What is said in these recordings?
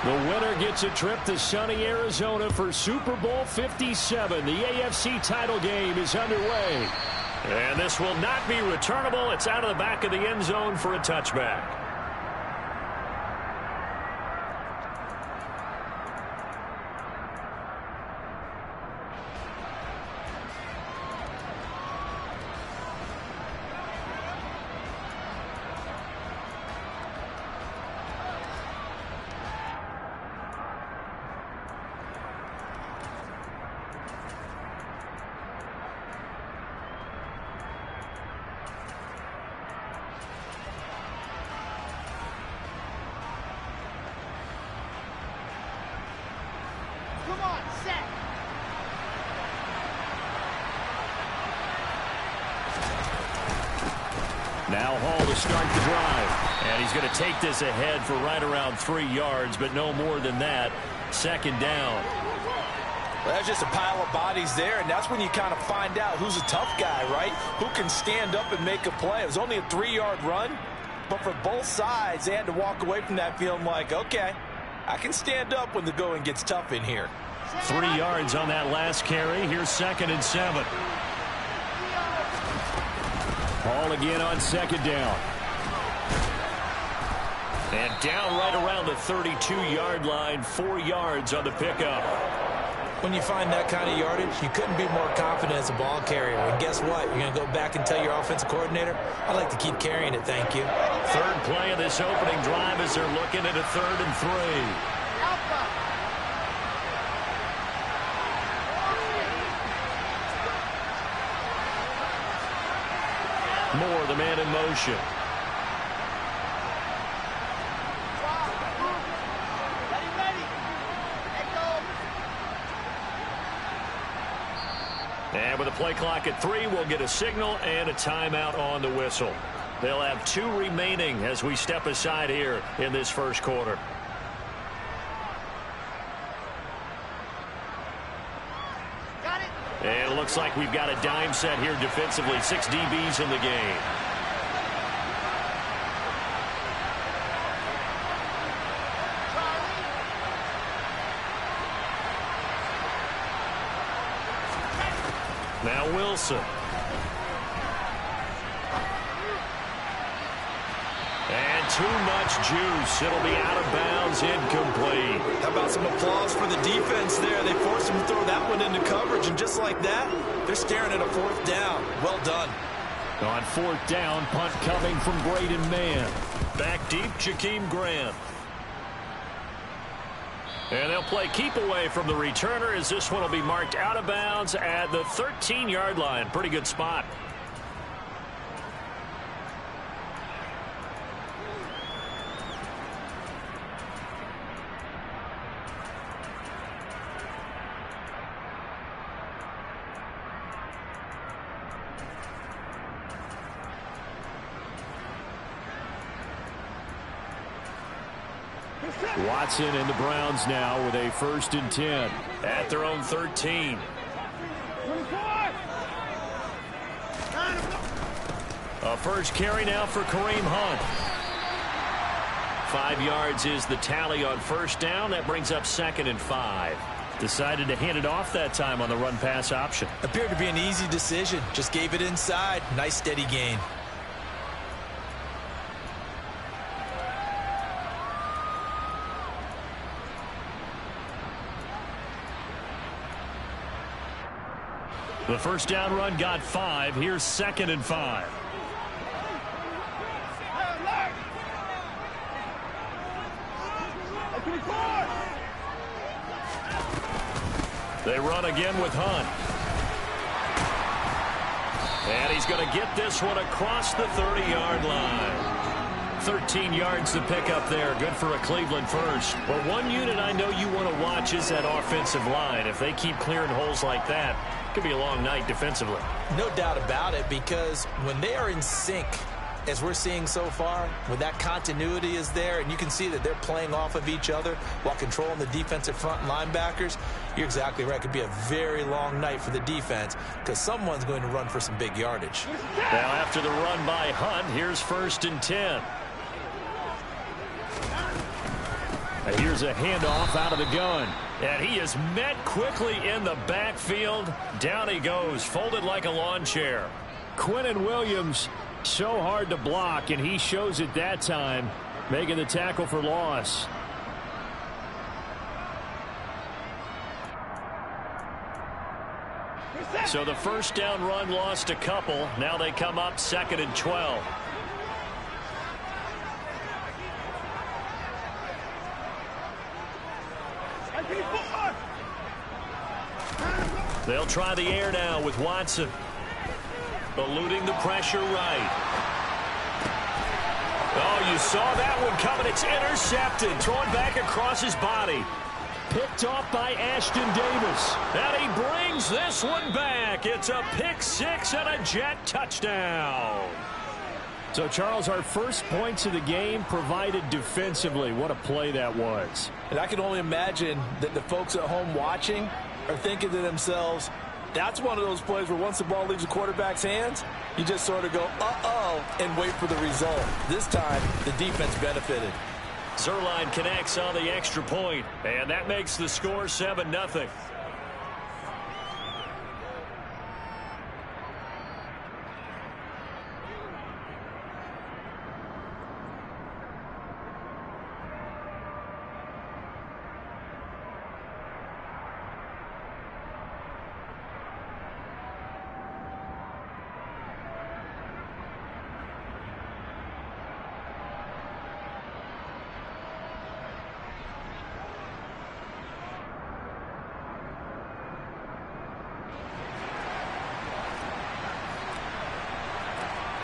The winner gets a trip to sunny Arizona for Super Bowl 57. The AFC title game is underway. And this will not be returnable. It's out of the back of the end zone for a touchback. Now Hall to start the drive. And he's going to take this ahead for right around 3 yards, but no more than that. Second down. Well, that's just a pile of bodies there, and that's when you kind of find out who's a tough guy, right? Who can stand up and make a play. It was only a 3-yard run, but for both sides, they had to walk away from that feeling like, okay, I can stand up when the going gets tough in here. 3 yards on that last carry. Here's 2nd and 7. Ball again on 2nd down. And down right around the 32-yard line, 4 yards on the pickup. When you find that kind of yardage, you couldn't be more confident as a ball carrier. And guess what? You're going to go back and tell your offensive coordinator, I'd like to keep carrying it, thank you. Third play of this opening drive as they're looking at a 3rd and 3. Moore, the man in motion. And with a play clock at 3, we'll get a signal and a timeout on the whistle. They'll have 2 remaining as we step aside here in this first quarter. And it looks like we've got a dime set here defensively. 6 DBs in the game. Now Wilson. And too much juice. It'll be out of bounds, incomplete. How about some applause for the defense there? They forced him to throw that one into coverage, and just like that, they're staring at a 4th down. Well done. On 4th down, punt coming from Braden Mann. Back deep, Jakeem Grant. And they'll play keep away from the returner as this one will be marked out of bounds at the 13-yard line. Pretty good spot. Watson and the Browns now with a 1st and 10 at their own 13. A first carry now for Kareem Hunt. 5 yards is the tally on 1st down. That brings up 2nd and 5. Decided to hand it off that time on the run-pass option. Appeared to be an easy decision. Just gave it inside. Nice steady gain. The first down run got 5. Here's 2nd and 5. They run again with Hunt. And he's going to get this one across the 30-yard line. 13 yards to pick up there. Good for a Cleveland first. Well, one unit I know you want to watch is that offensive line. If they keep clearing holes like that, it could be a long night defensively. No doubt about it, because when they are in sync, as we're seeing so far, when that continuity is there and you can see that they're playing off of each other while controlling the defensive front linebackers, you're exactly right. It could be a very long night for the defense because someone's going to run for some big yardage. Now after the run by Hunt, here's 1st and 10. And here's a handoff out of the gun. And he is met quickly in the backfield. Down he goes, folded like a lawn chair. Quinnen Williams, so hard to block, and he shows it that time, making the tackle for loss. So the first down run lost a couple. Now they come up 2nd and 12. They'll try the air now with Watson. Eluding the pressure right. Oh, you saw that one coming. It's intercepted. Thrown back across his body. Picked off by Ashton Davis. And he brings this one back. It's a pick six and a Jet touchdown. So, Charles, our first points of the game provided defensively. What a play that was. And I can only imagine that the folks at home watching are thinking to themselves, that's one of those plays where once the ball leaves the quarterback's hands, you just sort of go, uh-oh, and wait for the result. This time, the defense benefited. Zerline connects on the extra point, and that makes the score 7-0.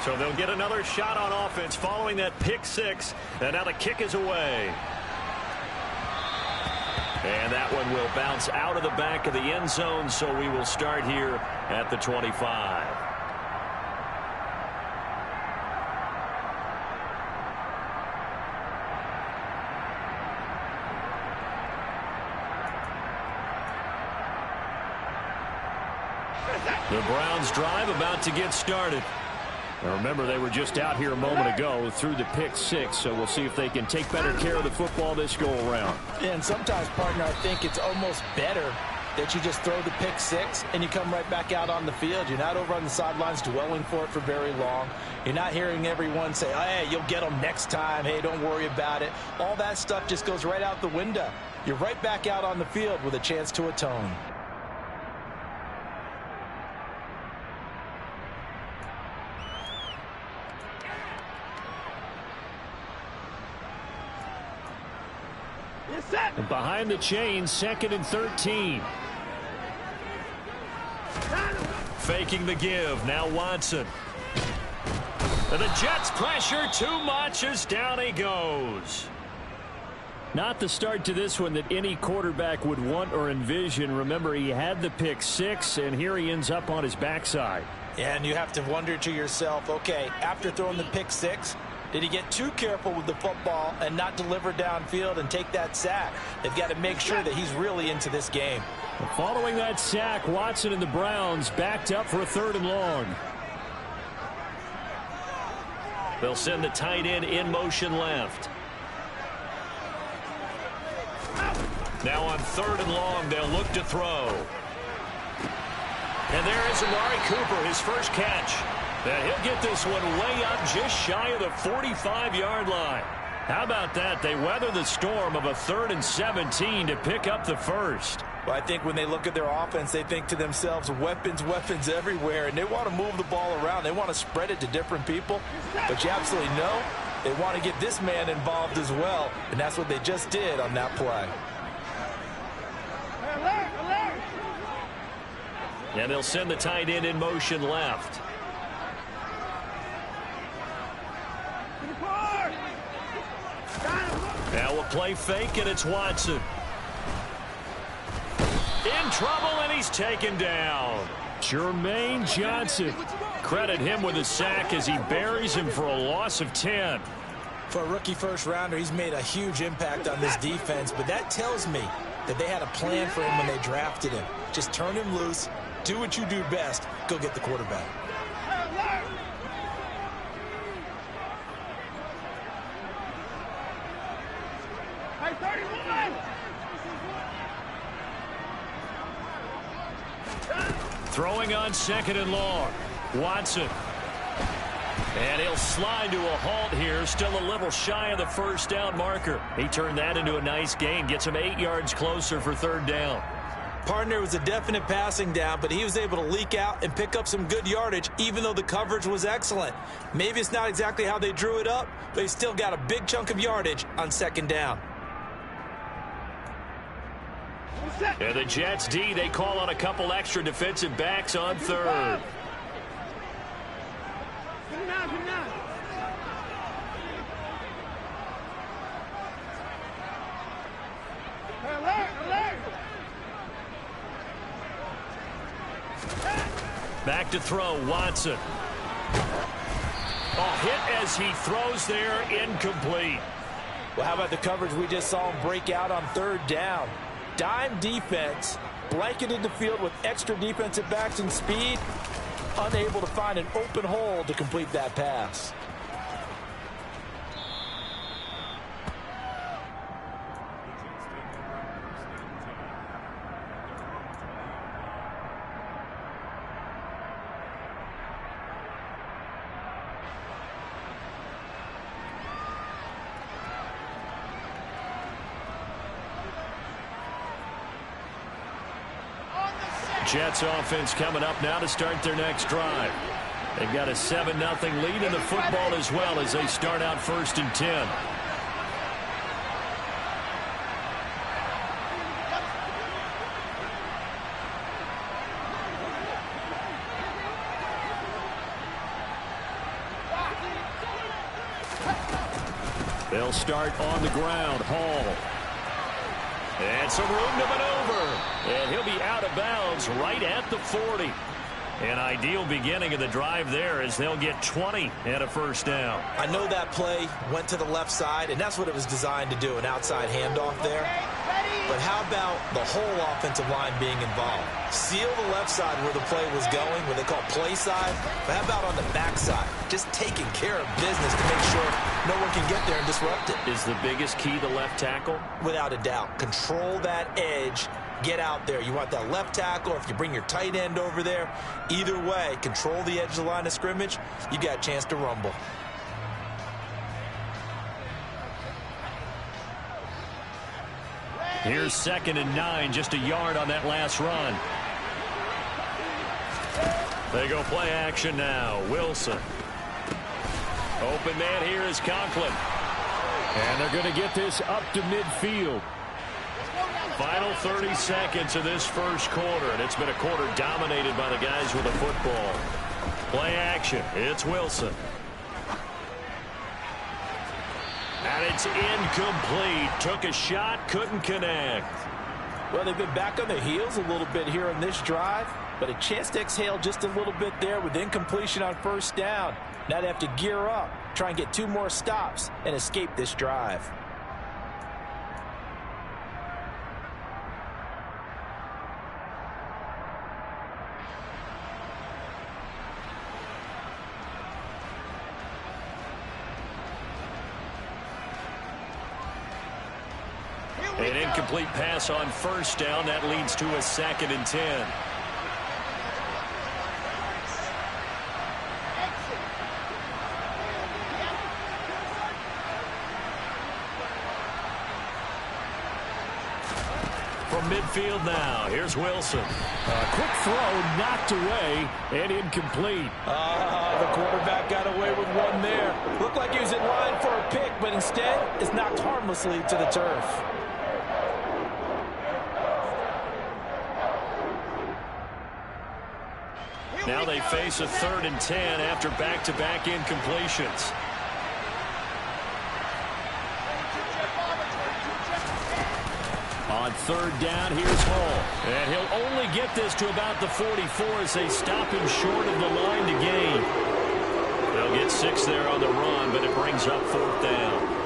So they'll get another shot on offense following that pick six. And now the kick is away. And that one will bounce out of the back of the end zone, so we will start here at the 25. The Browns drive about to get started. Now remember, they were just out here a moment ago through the pick six, so we'll see if they can take better care of the football this go-around. And sometimes, partner, I think it's almost better that you just throw the pick six and you come right back out on the field. You're not over on the sidelines dwelling for it for very long. You're not hearing everyone say, oh, hey, you'll get them next time. Hey, don't worry about it. All that stuff just goes right out the window. You're right back out on the field with a chance to atone. And behind the chain, 2nd and 13. Faking the give. Now Watson. And the Jets pressure too much as down he goes. Not the start to this one that any quarterback would want or envision. Remember, he had the pick six, and here he ends up on his backside. And you have to wonder to yourself, okay, after throwing the pick six, did he get too careful with the football and not deliver downfield and take that sack? They've got to make sure that he's really into this game. Following that sack, Watson and the Browns backed up for a 3rd and long. They'll send the tight end in motion left. Now on 3rd and long, they'll look to throw. And there is Amari Cooper, his first catch. And he'll get this one way up just shy of the 45-yard line. How about that? They weather the storm of a 3rd and 17 to pick up the first. Well, I think when they look at their offense, they think to themselves, weapons, weapons everywhere, and they want to move the ball around. They want to spread it to different people. But you absolutely know they want to get this man involved as well, and that's what they just did on that play. And they'll send the tight end in motion left. Now we'll play fake, and it's Watson. In trouble, and he's taken down. Jermaine Johnson. Credit him with a sack as he buries him for a loss of 10. For a rookie first-rounder, he's made a huge impact on this defense, but that tells me that they had a plan for him when they drafted him. Just turn him loose, do what you do best, go get the quarterback. Throwing on 2nd and long. Watson. And he'll slide to a halt here. Still a little shy of the first down marker. He turned that into a nice gain. Gets him 8 yards closer for 3rd down. Partner was a definite passing down, but he was able to leak out and pick up some good yardage, even though the coverage was excellent. Maybe it's not exactly how they drew it up, but he still got a big chunk of yardage on 2nd down. And the Jets D, they call on a couple extra defensive backs on 3rd. Back to throw, Watson. A hit as he throws there, incomplete. Well, how about the coverage we just saw him break out on 3rd down? Dime defense, blanketed the field with extra defensive backs and speed, unable to find an open hole to complete that pass. Jets offense coming up now to start their next drive. They've got a 7-0 lead in the football as well as they start out 1st and 10. They'll start on the ground. Hall. And some room to maneuver. And he'll be out of bounds right at the 40. An ideal beginning of the drive there as they'll get 20 and a 1st down. I know that play went to the left side, and that's what it was designed to do, an outside handoff there. But how about the whole offensive line being involved? Seal the left side where the play was going, what they call play side. But how about on the back side? Just taking care of business to make sure no one can get there and disrupt it. Is the biggest key the left tackle? Without a doubt. Control that edge. Get out there. You want that left tackle. If you bring your tight end over there, either way, control the edge of the line of scrimmage, you got a chance to rumble. Here's 2nd and 9, just a yard on that last run. They go play action now. Wilson. Open man here is Conklin. And they're going to get this up to midfield. Final 30 seconds of this 1st quarter, and it's been a quarter dominated by the guys with the football. Play action. It's Wilson. And it's incomplete. Took a shot, couldn't connect. Well, they've been back on their heels a little bit here in this drive, but a chance to exhale just a little bit there with incompletion on 1st down. Now they have to gear up, try and get 2 more stops, and escape this drive. An incomplete pass on 1st down. That leads to a 2nd and 10. From midfield now, here's Wilson. A quick throw knocked away and incomplete. The quarterback got away with one there. Looked like he was in line for a pick, but instead is knocked harmlessly to the turf. Now they face a 3rd and 10 after back-to-back incompletions. On 3rd down, here's Hall. And he'll only get this to about the 44 as they stop him short of the line to gain. They'll get 6 there on the run, but it brings up 4th down.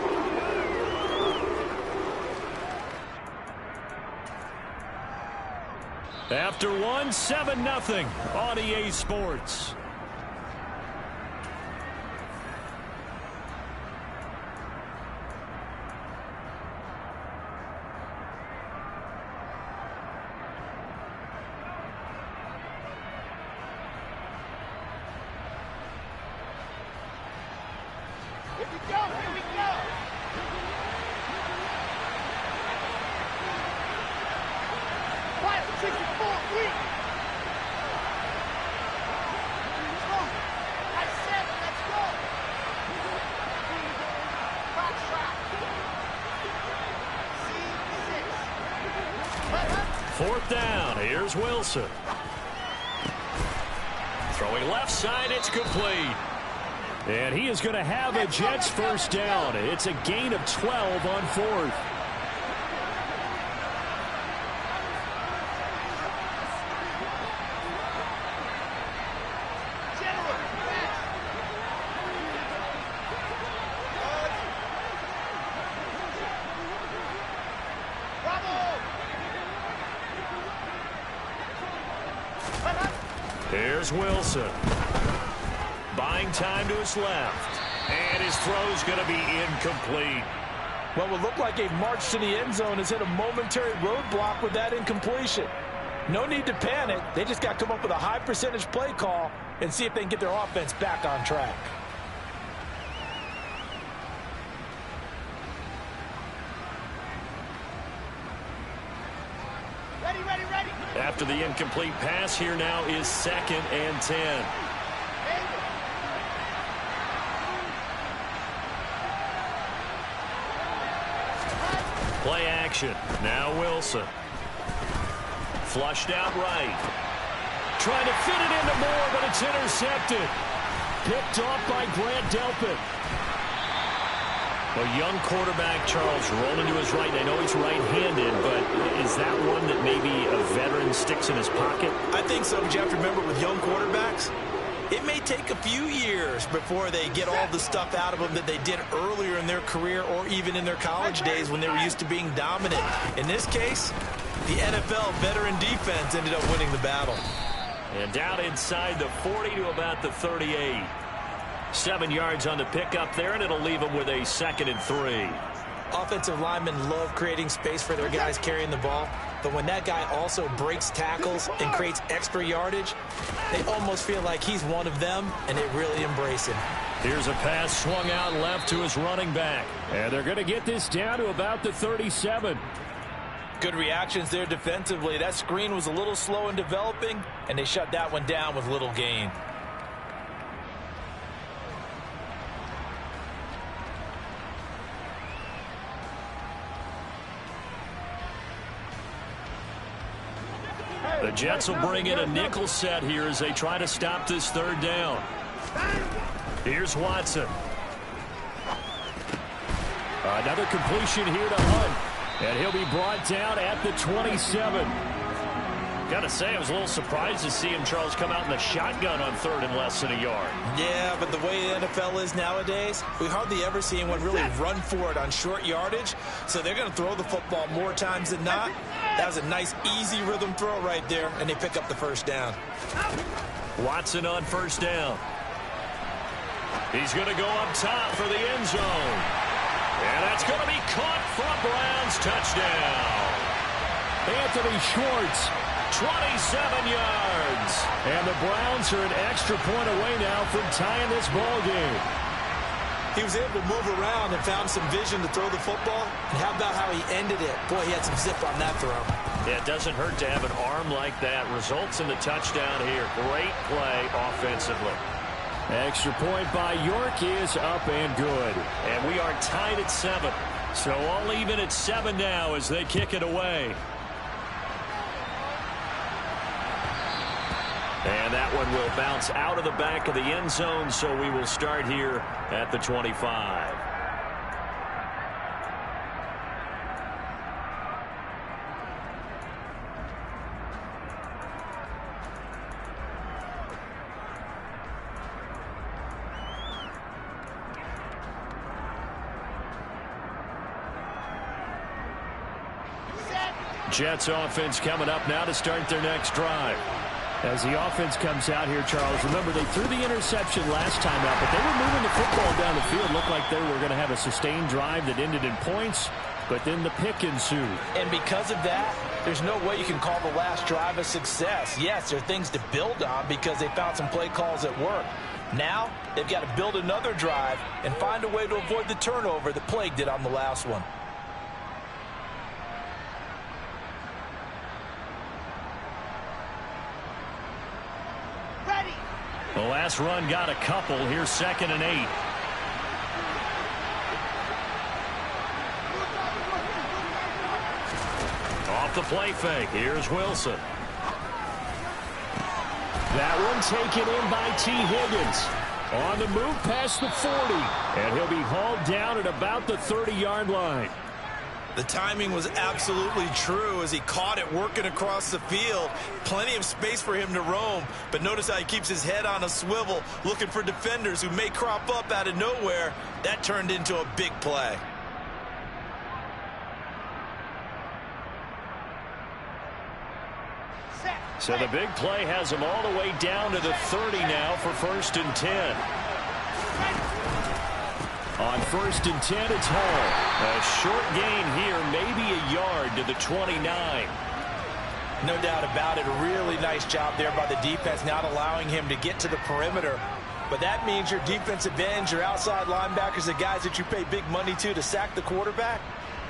After one, 7-0 on EA Sports. Fourth down. Here's Wilson. Throwing left side. It's complete. And he is going to have a Jets first down. It's a gain of 12 on fourth. Here's Wilson. Buying time to his left. And his throw's going to be incomplete. What would look like a march to the end zone has hit a momentary roadblock with that incompletion. No need to panic. They just got to come up with a high percentage play call and see if they can get their offense back on track. After the incomplete pass, here now is 2nd and 10. Play action. Now Wilson. Flushed out right. Trying to fit it into Moore, but it's intercepted. Picked off by Grant Delpit. A young quarterback, Charles, rolling to his right. I know he's right-handed, but is that one that maybe a veteran sticks in his pocket? I think so, but you have to remember with young quarterbacks, it may take a few years before they get all the stuff out of them that they did earlier in their career or even in their college days when they were used to being dominant. In this case, the NFL veteran defense ended up winning the battle. And down inside the 40 to about the 38. 7 yards on the pickup there, and it'll leave them with a 2nd and 3. Offensive linemen love creating space for their guys carrying the ball, but when that guy also breaks tackles and creates extra yardage, they almost feel like he's one of them, and they really embrace him. Here's a pass swung out left to his running back. And they're going to get this down to about the 37. Good reactions there defensively. That screen was a little slow in developing, and they shut that one down with little gain. The Jets will bring in a nickel set here as they try to stop this 3rd down. Here's Watson. Another completion here to Hunt. And he'll be brought down at the 27. Got to say, I was a little surprised to see him, Charles, come out in the shotgun on 3rd and less than a yard. Yeah, but the way the NFL is nowadays, we hardly ever see anyone really run for it on short yardage. So they're going to throw the football more times than not. That was a nice, easy rhythm throw right there, and they pick up the first down. Watson on 1st down. He's going to go up top for the end zone. And that's going to be caught for a Browns touchdown. Anthony Schwartz, 27 yards. And the Browns are an extra point away now from tying this ball game. He was able to move around and found some vision to throw the football. And how about how he ended it? Boy, he had some zip on that throw. Yeah, it doesn't hurt to have an arm like that. Results in the touchdown here. Great play offensively. Extra point by York is up and good. And we are tied at 7. So all even at 7 now as they kick it away. And that one will bounce out of the back of the end zone, so we will start here at the 25. Jets offense coming up now to start their next drive. As the offense comes out here, Charles, remember they threw the interception last time out, but they were moving the football down the field. Looked like they were going to have a sustained drive that ended in points, but then the pick ensued. And because of that, there's no way you can call the last drive a success. Yes, there are things to build on because they found some play calls that work. Now, they've got to build another drive and find a way to avoid the turnover that plagued it on the last one. The last run got a couple. Here's 2nd and 8. Off the play fake. Here's Wilson. That one taken in by T. Higgins. On the move past the 40. And he'll be hauled down at about the 30-yard line. The timing was absolutely true as he caught it working across the field. Plenty of space for him to roam. But notice how he keeps his head on a swivel, looking for defenders who may crop up out of nowhere. That turned into a big play. So the big play has him all the way down to the 30 now for 1st and 10. On 1st and 10, it's Hall. A short gain here, maybe a yard to the 29. No doubt about it. A really nice job there by the defense, not allowing him to get to the perimeter. But that means your defensive ends, your outside linebackers, the guys that you pay big money to sack the quarterback,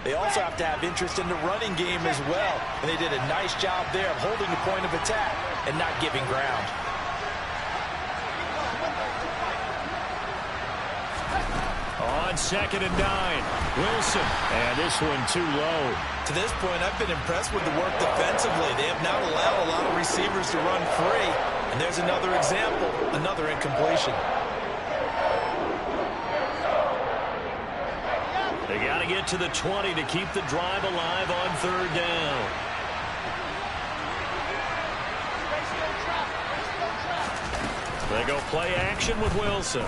they also have to have interest in the running game as well. And they did a nice job there of holding the point of attack and not giving ground. On 2nd and 9, Wilson. And this one too low. To this point, I've been impressed with the work defensively. They have not allowed a lot of receivers to run free. And there's another example, another incompletion. They got to get to the 20 to keep the drive alive on 3rd down. They go play action with Wilson.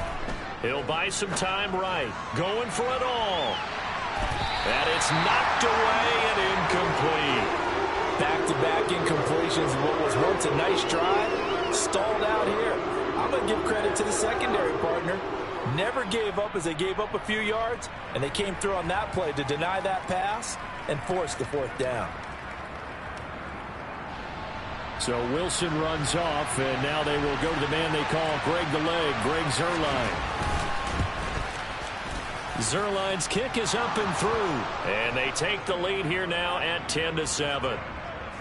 He'll buy some time right. Going for it all. And it's knocked away and incomplete. Back-to-back incompletions. What was once a nice drive, stalled out here. I'm going to give credit to the secondary partner. Never gave up as they gave up a few yards, and they came through on that play to deny that pass and force the 4th down. So Wilson runs off, and now they will go to the man they call Greg the Leg, Greg Zuerlein. Zuerlein's kick is up and through, and they take the lead here now at 10-7.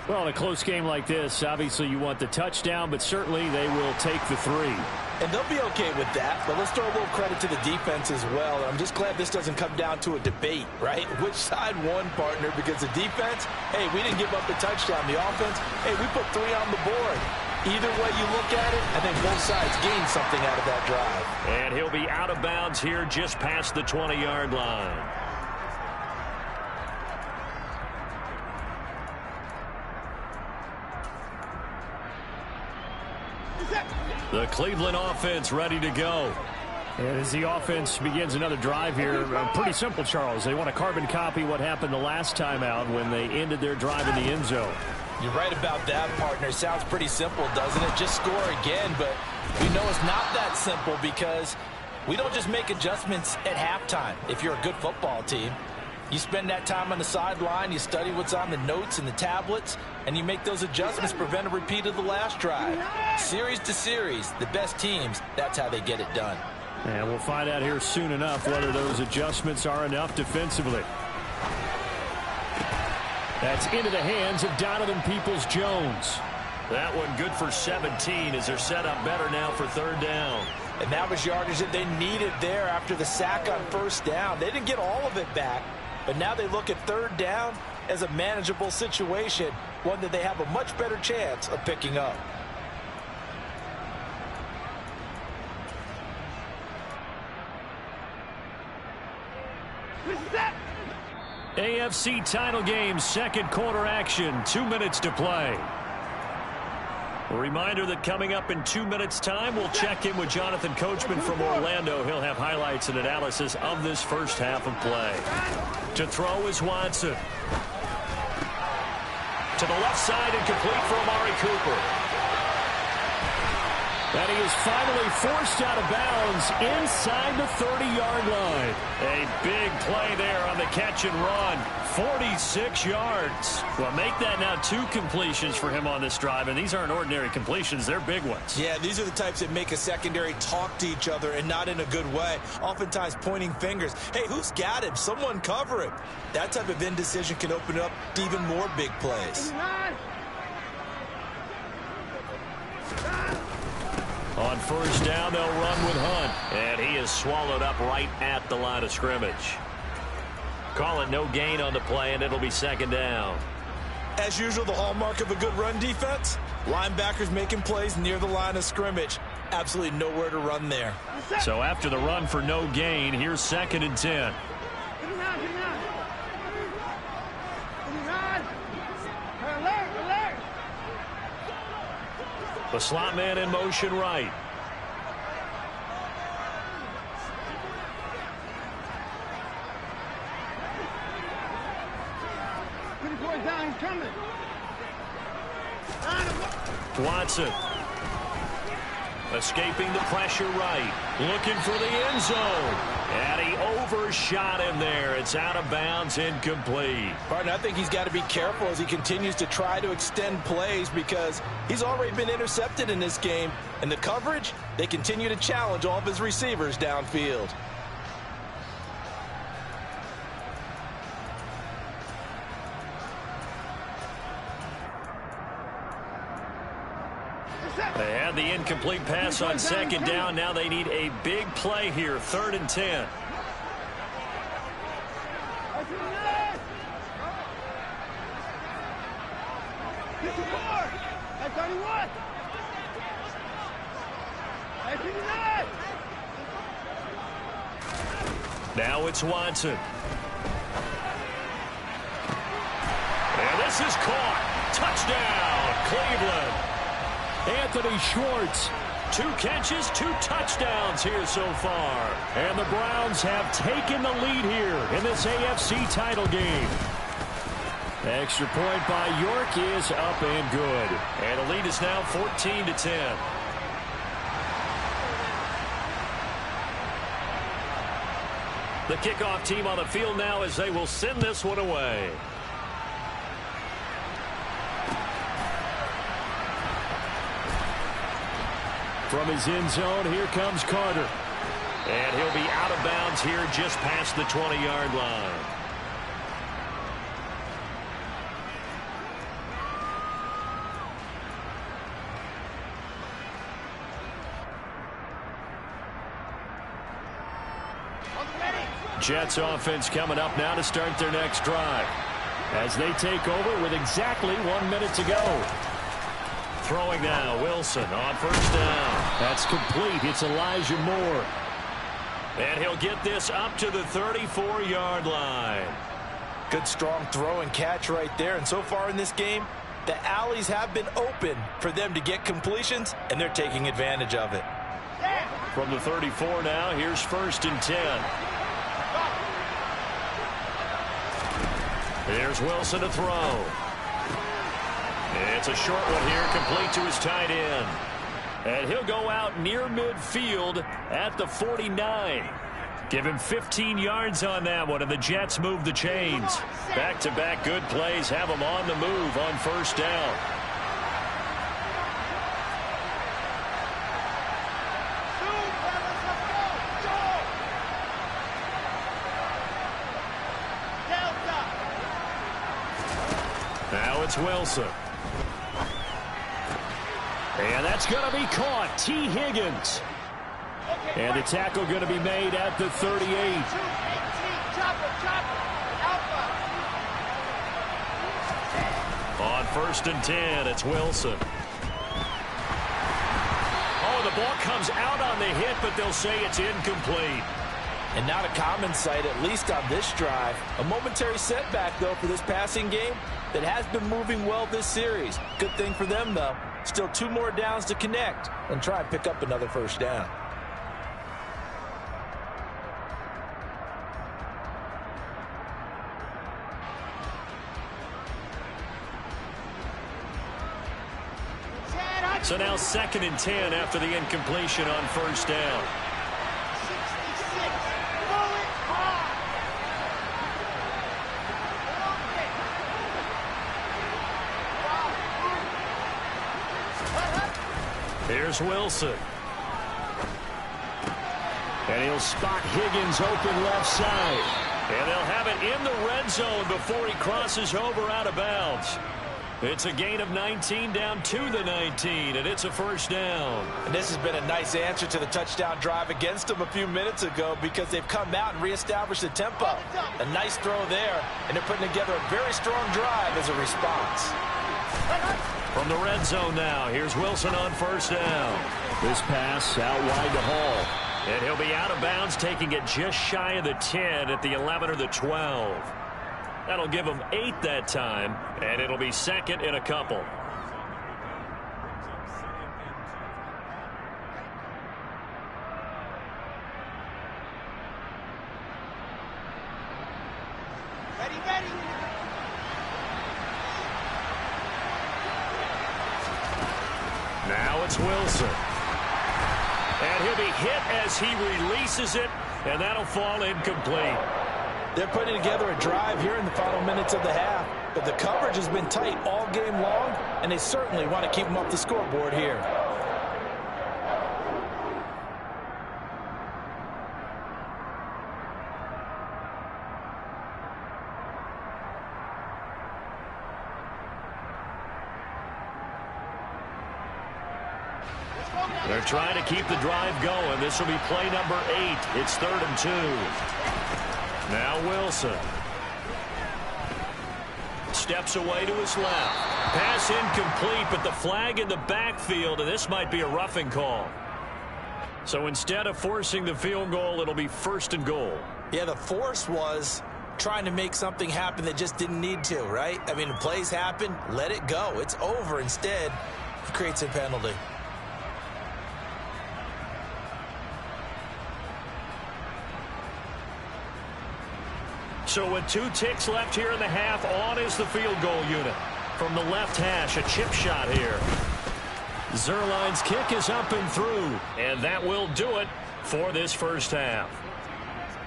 Well, in a close game like this, obviously you want the touchdown, but certainly they will take the 3. And they'll be okay with that, but let's throw a little credit to the defense as well. I'm just glad this doesn't come down to a debate, right? Which side won, partner? Because the defense, hey, we didn't give up a touchdown. The offense, hey, we put 3 on the board. Either way you look at it, I think both sides gained something out of that drive. And he'll be out of bounds here just past the 20-yard line. The Cleveland offense ready to go. And as the offense begins another drive here, pretty simple, Charles. They want to carbon copy what happened the last time out when they ended their drive in the end zone. You're right about that, partner. Sounds pretty simple, doesn't it? Just score again, but we know it's not that simple because we don't just make adjustments at halftime if you're a good football team. You spend that time on the sideline, you study what's on the notes and the tablets, and you make those adjustments to prevent a repeat of the last drive. Series to series, the best teams, that's how they get it done. And we'll find out here soon enough whether those adjustments are enough defensively. That's into the hands of Donovan Peoples-Jones. That one good for 17 as they're set up better now for 3rd down. And that was yardage that they needed there after the sack on 1st down. They didn't get all of it back, but now they look at 3rd down as a manageable situation, one that they have a much better chance of picking up. AFC title game, 2nd quarter action, 2 minutes to play. A reminder that coming up in 2 minutes' time, we'll check in with Jonathan Coachman from Orlando. He'll have highlights and analysis of this first half of play. To throw is Watson. To the left side and complete for Amari Cooper. And he is finally forced out of bounds inside the 30-yard line. A big play there on the catch and run. 46 yards. Well, make that now 2 completions for him on this drive, and these aren't ordinary completions. They're big ones. Yeah, these are the types that make a secondary talk to each other and not in a good way. Oftentimes pointing fingers. Hey, who's got him? Someone cover him. That type of indecision can open up to even more big plays. On first down, they'll run with Hunt. And he is swallowed up right at the line of scrimmage. Call it no gain on the play, and it'll be second down. As usual, the hallmark of a good run defense, linebackers making plays near the line of scrimmage. Absolutely nowhere to run there. So after the run for no gain, here's 2nd and 10. The slot man in motion right. Watson. Escaping the pressure right. Looking for the end zone. And he overshot him there. It's out of bounds, incomplete. Partner, I think he's got to be careful as he continues to try to extend plays because he's already been intercepted in this game. And the coverage, they continue to challenge all of his receivers downfield. They had the incomplete pass on 2nd down. Now they need a big play here. 3rd and 10. Now it's Watson. And this is caught. Touchdown, Cleveland. Anthony Schwartz. 2 catches, 2 touchdowns here so far. And the Browns have taken the lead here in this AFC title game. Extra point by York is up and good. And the lead is now 14-10. The kickoff team on the field now as they will send this one away. From his end zone, here comes Carter. And he'll be out of bounds here just past the 20-yard line. Jets offense coming up now to start their next drive. As they take over with exactly 1 minute to go. Throwing now, Wilson on first down. That's complete. It's Elijah Moore. And he'll get this up to the 34-yard line. Good strong throw and catch right there. And so far in this game, the alleys have been open for them to get completions, and they're taking advantage of it. From the 34 now, here's 1st and 10. Here's Wilson to throw. It's a short one here, complete to his tight end. And he'll go out near midfield at the 49. Give him 15 yards on that one, and the Jets move the chains. Back-to-back good plays have them on the move on first down. Now it's Wilson. And that's going to be caught. T. Higgins. And the tackle going to be made at the 38. On 1st and 10, it's Wilson. Oh, the ball comes out on the hit, but they'll say it's incomplete. And not a common sight, at least on this drive. A momentary setback, though, for this passing game that has been moving well this series. Good thing for them, though. Still 2 more downs to connect and try and pick up another first down. So now 2nd and 10 after the incompletion on first down. Here's Wilson. And he'll spot Higgins open left side. And they'll have it in the red zone before he crosses over out of bounds. It's a gain of 19 down to the 19, and it's a first down. And this has been a nice answer to the touchdown drive against them a few minutes ago because they've come out and reestablished the tempo. A nice throw there, and they're putting together a very strong drive as a response. From the red zone now, here's Wilson on first down. This pass out wide to Hall. And he'll be out of bounds, taking it just shy of the 10 at the 11 or the 12. That'll give him 8 that time, and it'll be second in a couple. Ready. Now it's Wilson. And he'll be hit as he releases it, and that'll fall incomplete. They're putting together a drive here in the final minutes of the half, but the coverage has been tight all game long, and they certainly want to keep them off the scoreboard here. They're trying to keep the drive going. This will be play number 8. It's 3rd and 2. Now Wilson. Steps away to his left. Pass incomplete, but the flag in the backfield, and this might be a roughing call. So instead of forcing the field goal, it'll be 1st and goal. Yeah, the force was trying to make something happen that just didn't need to, right? I mean, plays happen, let it go. It's over. Instead, it creates a penalty. So with 2 ticks left here in the half, on is the field goal unit. From the left hash, a chip shot here. Zerline's kick is up and through, and that will do it for this first half.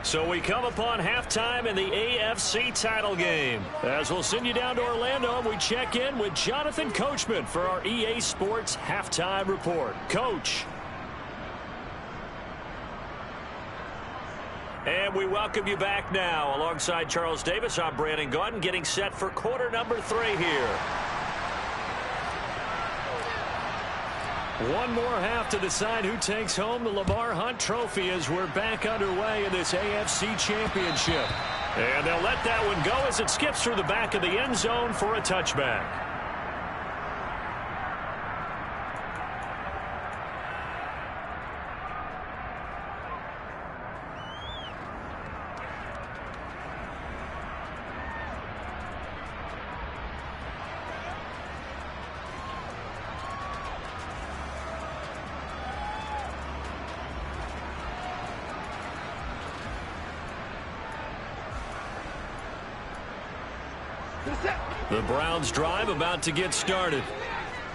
So we come upon halftime in the AFC title game. As we'll send you down to Orlando, we check in with Jonathan Coachman for our EA Sports Halftime Report. Coach. And we welcome you back now. Alongside Charles Davis, I'm Brandon Gaudin, getting set for quarter number 3 here. One more half to decide who takes home the Lamar Hunt Trophy as we're back underway in this AFC Championship. And they'll let that one go as it skips through the back of the end zone for a touchback. The Browns drive about to get started.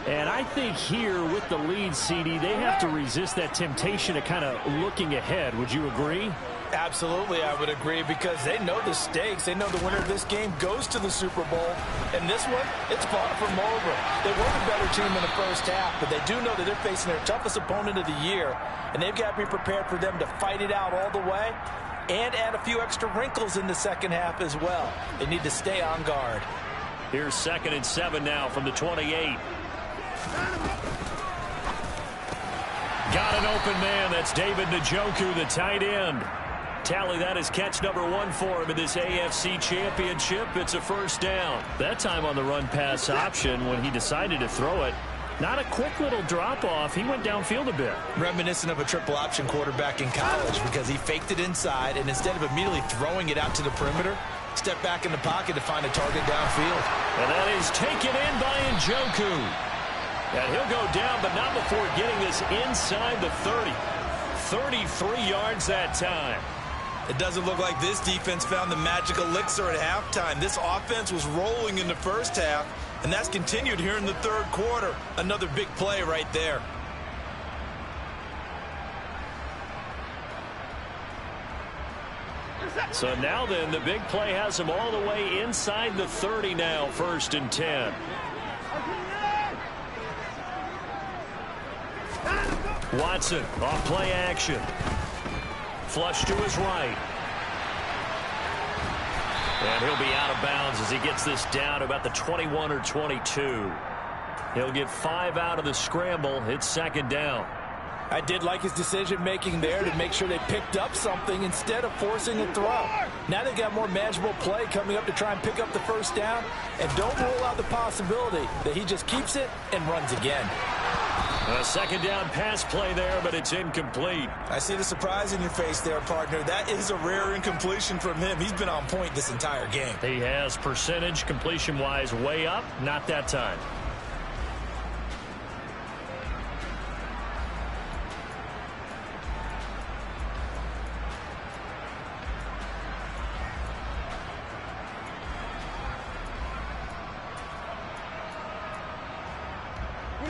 And I think here with the lead, CD, they have to resist that temptation of kind of looking ahead. Would you agree? Absolutely, I would agree, because they know the stakes. They know the winner of this game goes to the Super Bowl. And this one, it's far from over. They were the better team in the first half, but they do know that they're facing their toughest opponent of the year. And they've got to be prepared for them to fight it out all the way and add a few extra wrinkles in the second half as well. They need to stay on guard. Here's 2nd and 7 now from the 28. Got an open man. That's David Njoku, the tight end. Tally that as catch number 1 for him in this AFC Championship. It's a first down. That time on the run-pass option when he decided to throw it. Not a quick little drop-off. He went downfield a bit. Reminiscent of a triple option quarterback in college because he faked it inside, and instead of immediately throwing it out to the perimeter, step back in the pocket to find a target downfield. And that is taken in by Njoku. And he'll go down, but not before getting this inside the 30. 33 yards that time. It doesn't look like this defense found the magic elixir at halftime. This offense was rolling in the first half, and that's continued here in the third quarter. Another big play right there. So now then, the big play has him all the way inside the 30 now, 1st and 10. Watson off play action. Flush to his right. And he'll be out of bounds as he gets this down to about the 21 or 22. He'll get 5 out of the scramble. It's second down. I did like his decision-making there to make sure they picked up something instead of forcing a throw. Now they've got more manageable play coming up to try and pick up the first down. And don't rule out the possibility that he just keeps it and runs again. A second down pass play there, but it's incomplete. I see the surprise in your face there, partner. That is a rare incompletion from him. He's been on point this entire game. He has percentage completion-wise way up. Not that time.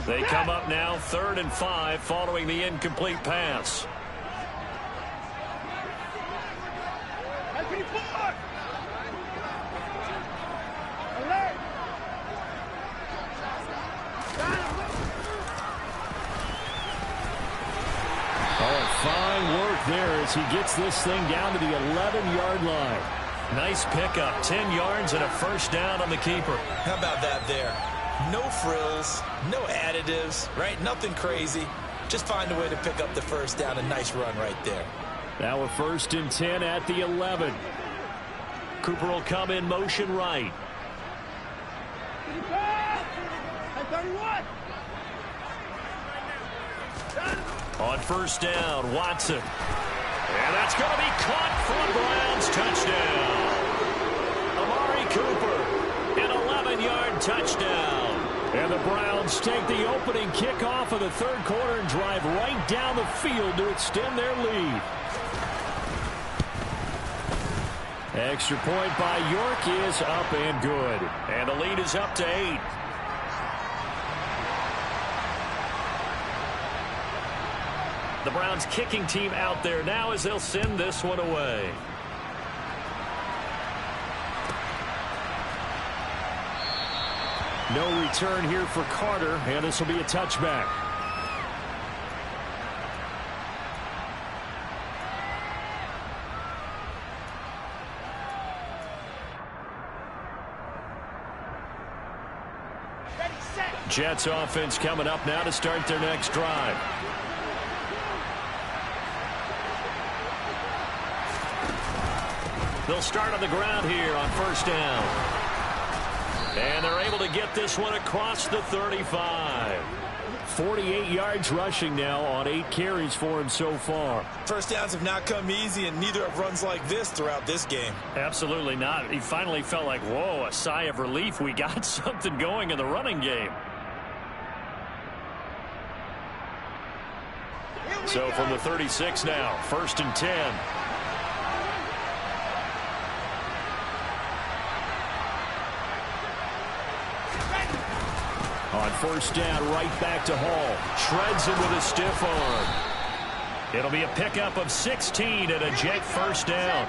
They come up now 3rd and 5 following the incomplete pass. Oh, fine work there as he gets this thing down to the 11-yard line. Nice pickup, 10 yards and a first down on the keeper. How about that there? No frills, no additives, right? Nothing crazy. Just find a way to pick up the first down. A nice run right there. Now we're 1st and 10 at the 11. Cooper will come in motion right. On first down, Watson. And that's going to be caught for a Browns touchdown. Amari Cooper, an 11-yard touchdown. And the Browns take the opening kickoff of the 3rd quarter and drive right down the field to extend their lead. Extra point by York is up and good. And the lead is up to 8. The Browns kicking team out there now as they'll send this one away. No return here for Carter, and this will be a touchback. Jets offense coming up now to start their next drive. They'll start on the ground here on first down. And they're able to get this one across the 35. 48 yards rushing now on 8 carries for him so far. First downs have not come easy, and neither have runs like this throughout this game. Absolutely not. He finally felt like, whoa, a sigh of relief. We got something going in the running game. So from the 36 now, 1st and 10. On first down, right back to Hall. Shreds him with a stiff arm. It'll be a pickup of 16 and a jet first down.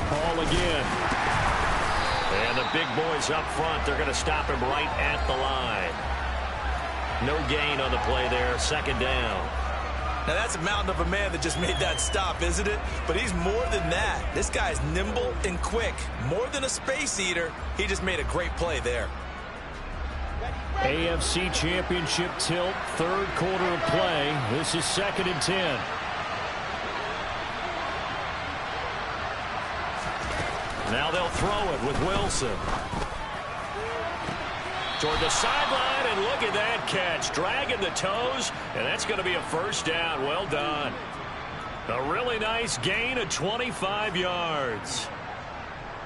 Hall again. And the big boys up front, they're going to stop him right at the line. No gain on the play there, 2nd down. Now, that's a mountain of a man that just made that stop, isn't it? But he's more than that. This guy's nimble and quick. More than a space eater, he just made a great play there. AFC Championship tilt, 3rd quarter of play. This is 2nd and 10. Now they'll throw it with Wilson. Toward the sideline, and look at that catch. Dragging the toes, and that's going to be a first down. Well done. A really nice gain of 25 yards.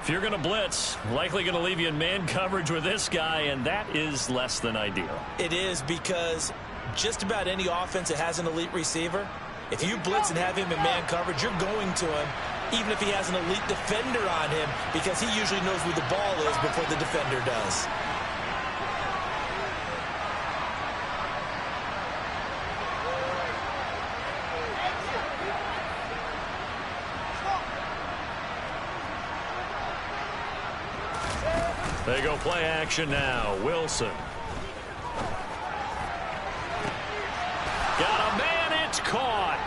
If you're going to blitz, likely going to leave you in man coverage with this guy, and that is less than ideal. It is, because just about any offense that has an elite receiver, if you blitz and have him in man coverage, you're going to him, even if he has an elite defender on him, because he usually knows where the ball is before the defender does. They go play action now. Wilson. Got a man. It's caught.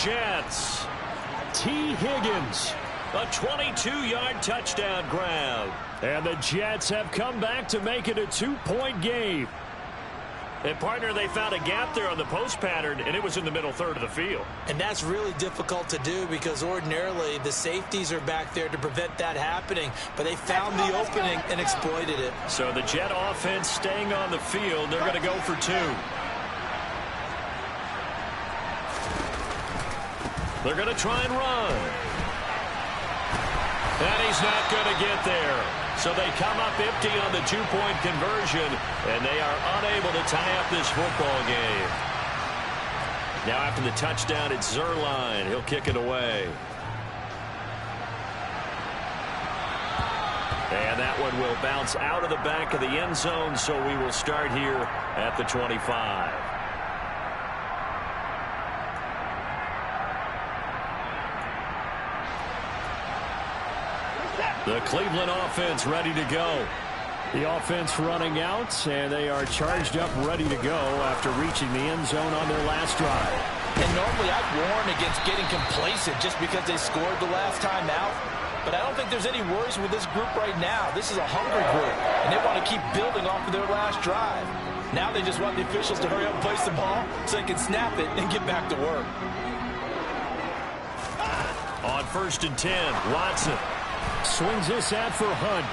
Jets. T. Higgins. A 22-yard touchdown grab. And the Jets have come back to make it a 2-point game. And, partner, they found a gap there on the post pattern, and it was in the middle third of the field. And that's really difficult to do because ordinarily the safeties are back there to prevent that happening. But they found the opening and exploited it. So the Jet offense staying on the field. They're going to go for 2. They're going to try and run. And he's not going to get there. So they come up empty on the 2-point conversion, and they are unable to tie up this football game. Now after the touchdown, it's Zerline. He'll kick it away. And that one will bounce out of the back of the end zone, so we will start here at the 25. The Cleveland offense ready to go. The offense running out, and they are charged up, ready to go after reaching the end zone on their last drive. And normally I'd warn against getting complacent just because they scored the last time out. But I don't think there's any worries with this group right now. This is a hungry group, and they want to keep building off of their last drive. Now they just want the officials to hurry up and place the ball so they can snap it and get back to work. On 1st and 10, Watson swings this out for Hunt.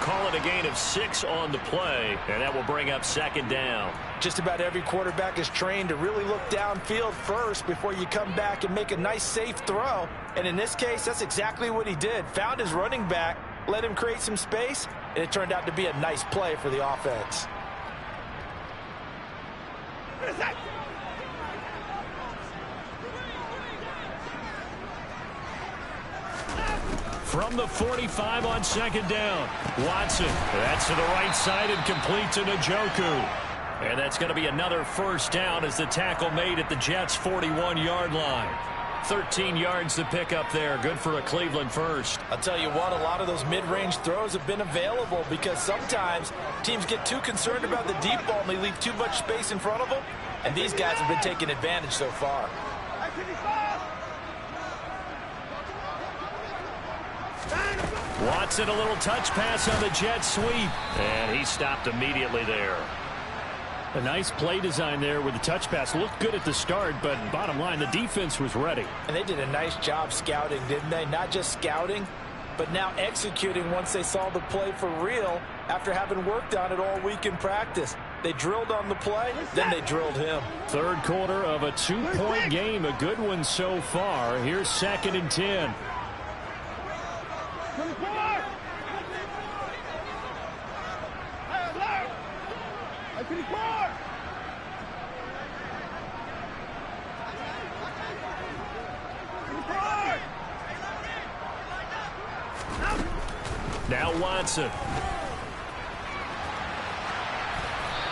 Call it a gain of 6 on the play, and that will bring up 2nd down. Just about every quarterback is trained to really look downfield first before you come back and make a nice, safe throw. And in this case, that's exactly what he did. Found his running back, let him create some space, and it turned out to be a nice play for the offense. From the 45 on 2nd down, Watson. That's to the right side and complete to Njoku. And that's going to be another 1st down as the tackle made at the Jets' 41-yard line. 13 yards to pick up there. Good for a Cleveland first. I'll tell you what, a lot of those mid-range throws have been available because sometimes teams get too concerned about the deep ball and they leave too much space in front of them. And these guys have been taking advantage so far. Watson, a little touch pass on the jet sweep. And he stopped immediately there. A nice play design there with the touch pass. Looked good at the start, but bottom line, the defense was ready. And they did a nice job scouting, didn't they? Not just scouting, but now executing once they saw the play for real after having worked on it all week in practice. They drilled on the play, then they drilled him. Third quarter of a 2-point game. A good one so far. Here's 2nd and 10. Now Watson.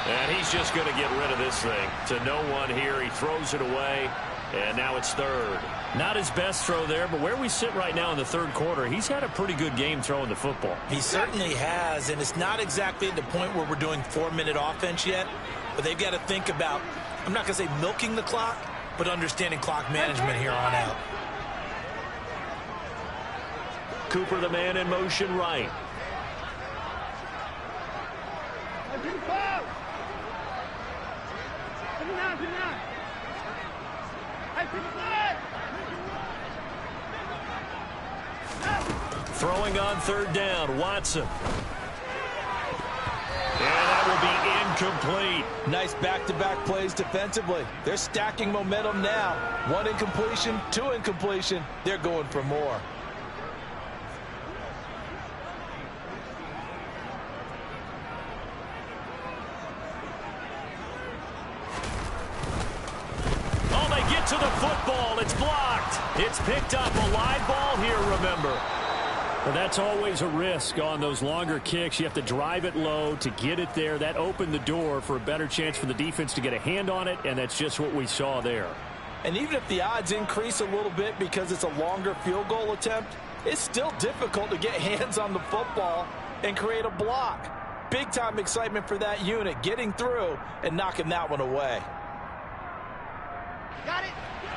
And he's just going to get rid of this thing. To no one here. He throws it away. And now it's 3rd. Not his best throw there, but where we sit right now in the 3rd quarter, he's had a pretty good game throwing the football. He certainly has, and it's not exactly at the point where we're doing 4-minute offense yet, but they've got to think about, I'm not going to say milking the clock, but understanding clock management here on out. Cooper, the man in motion right. Throwing on 3rd down, Watson. And that will be incomplete. Nice back-to-back plays defensively. They're stacking momentum now. 1 incompletion, 2 incompletion. They're going for more. Oh, they get to the football. It's blocked. It's picked up. A live ball here, remember. Well, that's always a risk on those longer kicks. You have to drive it low to get it there. That opened the door for a better chance for the defense to get a hand on it, and that's just what we saw there. And even if the odds increase a little bit because it's a longer field goal attempt, it's still difficult to get hands on the football and create a block. Big-time excitement for that unit, getting through and knocking that one away. Got it.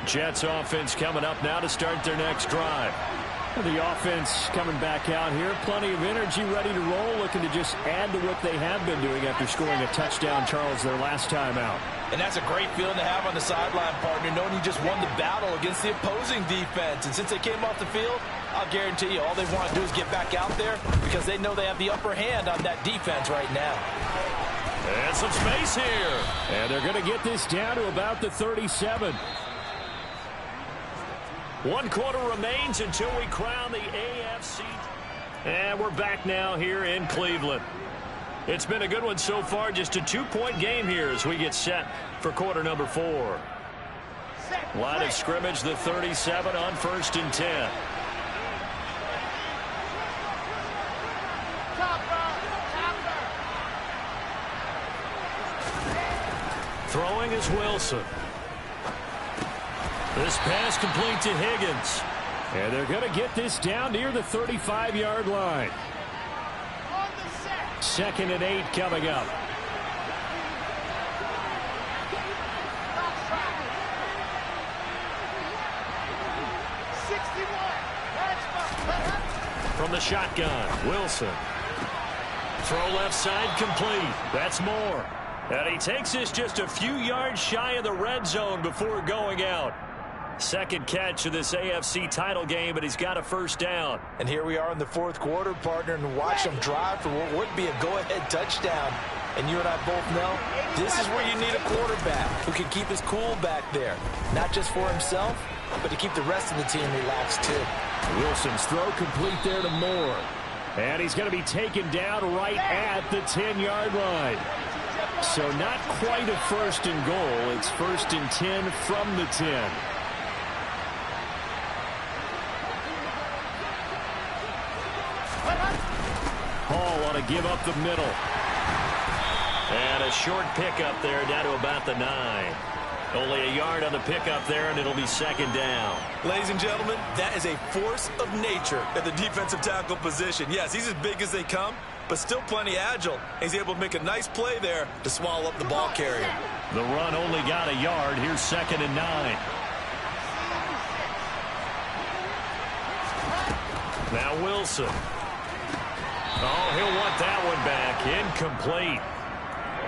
Jets offense coming up now to start their next drive. The offense coming back out here. Plenty of energy, ready to roll, looking to just add to what they have been doing after scoring a touchdown, Charles, their last time out. And that's a great feeling to have on the sideline, partner, knowing you just won the battle against the opposing defense. And since they came off the field, I'll guarantee you all they want to do is get back out there because they know they have the upper hand on that defense right now. And some space here. And they're going to get this down to about the 37. 1 quarter remains until we crown the AFC. And we're back now here in Cleveland. It's been a good one so far. Just a 2-point game here as we get set for quarter number 4. Line of scrimmage, the 37 on 1st and 10. Throwing is Wilson. This pass complete to Higgins. And they're going to get this down near the 35-yard line. 2nd and 8 coming up. From the shotgun, Wilson. Throw left side complete. That's Moore. And he takes this just a few yards shy of the red zone before going out. Second catch of this AFC title game, but he's got a first down. And here we are in the 4th quarter, partner, and watch them drive for what would be a go-ahead touchdown. And you and I both know this is where you need a quarterback who can keep his cool back there. Not just for himself, but to keep the rest of the team relaxed too. Wilson's throw complete there to Moore. And he's going to be taken down right at the 10-yard line. So not quite a 1st and goal. It's 1st and 10 from the 10. Hall ought to give up the middle. And a short pickup there down to about the 9. Only a yard on the pickup there, and it'll be 2nd down. Ladies and gentlemen, that is a force of nature at the defensive tackle position. Yes, he's as big as they come, but still plenty agile. He's able to make a nice play there to swallow up the ball carrier. The run only got a yard. Here's 2nd and 9. Now Wilson. Oh, he'll want that one back. Incomplete.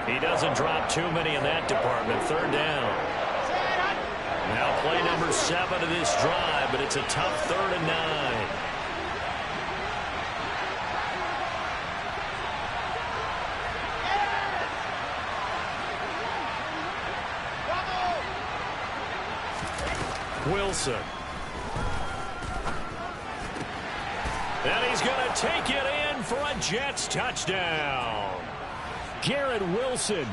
He doesn't drop too many in that department. 3rd down. Now play number 7 of this drive, but it's a tough 3rd and 9. Wilson. And he's going to take it in for a Jets touchdown. Garrett Wilson.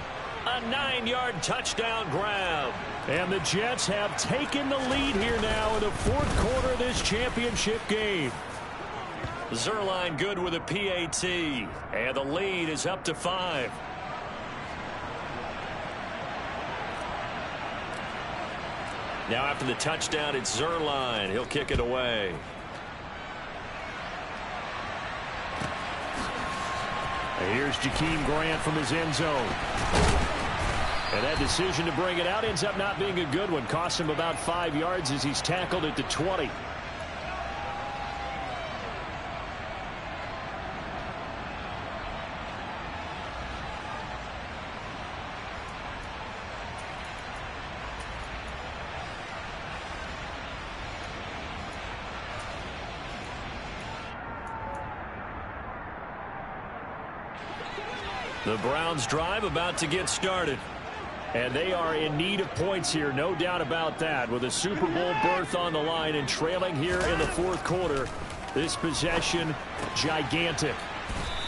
A 9-yard touchdown grab. And the Jets have taken the lead here now in the 4th quarter of this championship game. Zerline good with a PAT. And the lead is up to 5. Now after the touchdown, it's Zerline. He'll kick it away. And here's Jakeem Grant from his end zone. And that decision to bring it out ends up not being a good one. Costs him about 5 yards as he's tackled at the 20. The Browns drive about to get started. And they are in need of points here, no doubt about that. With a Super Bowl berth on the line and trailing here in the 4th quarter. This possession, gigantic.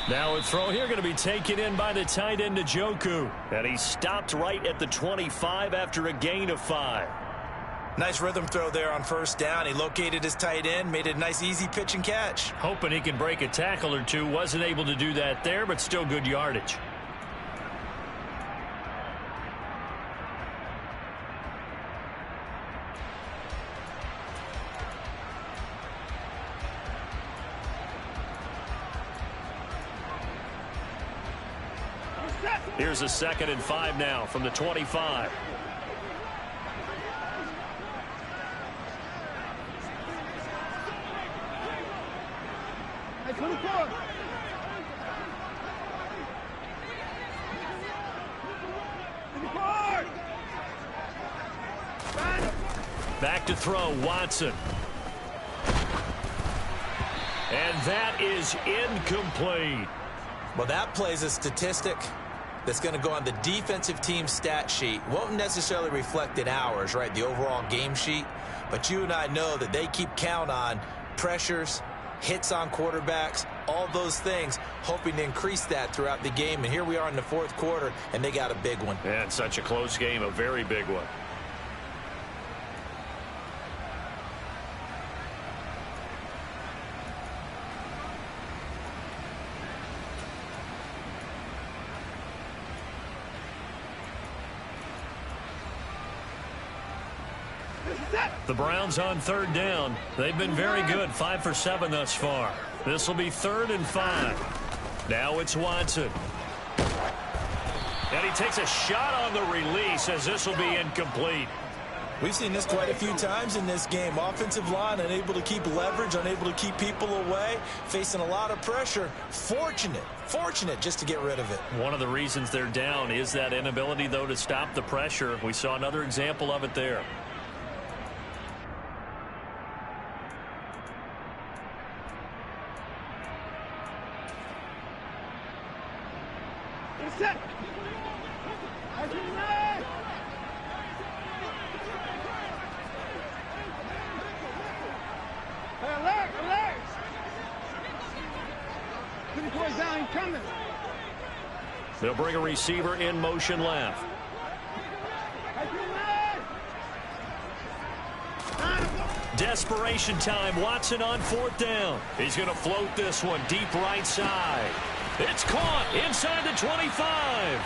Now a throw here going to be taken in by the tight end Njoku. And he stopped right at the 25 after a gain of 5. Nice rhythm throw there on 1st down. He located his tight end, made a nice easy pitch and catch. Hoping he can break a tackle or two. Wasn't able to do that there, but still good yardage. Here's a 2nd and 5 now from the 25. Hey, 24. Back to throw, Watson. And that is incomplete. Well, that plays a statistic that's going to go on the defensive team stat sheet. Won't necessarily reflect in ours, right, the overall game sheet. But you and I know that they keep count on pressures, hits on quarterbacks, all those things, hoping to increase that throughout the game. And here we are in the fourth quarter, and they got a big one. And such a close game, a very big one. The Browns on third down. They've been very good, 5 for 7 thus far. This will be 3rd and 5. Now it's Watson. And he takes a shot on the release as this will be incomplete. We've seen this quite a few times in this game. Offensive line unable to keep leverage, unable to keep people away, facing a lot of pressure. Fortunate just to get rid of it. One of the reasons they're down is that inability, though, to stop the pressure. We saw another example of it there. Set. Alert, alert. 24 down, coming. They'll bring a receiver in motion left. Desperation time. Watson on 4th down. He's going to float this one deep right side. It's caught inside the 25.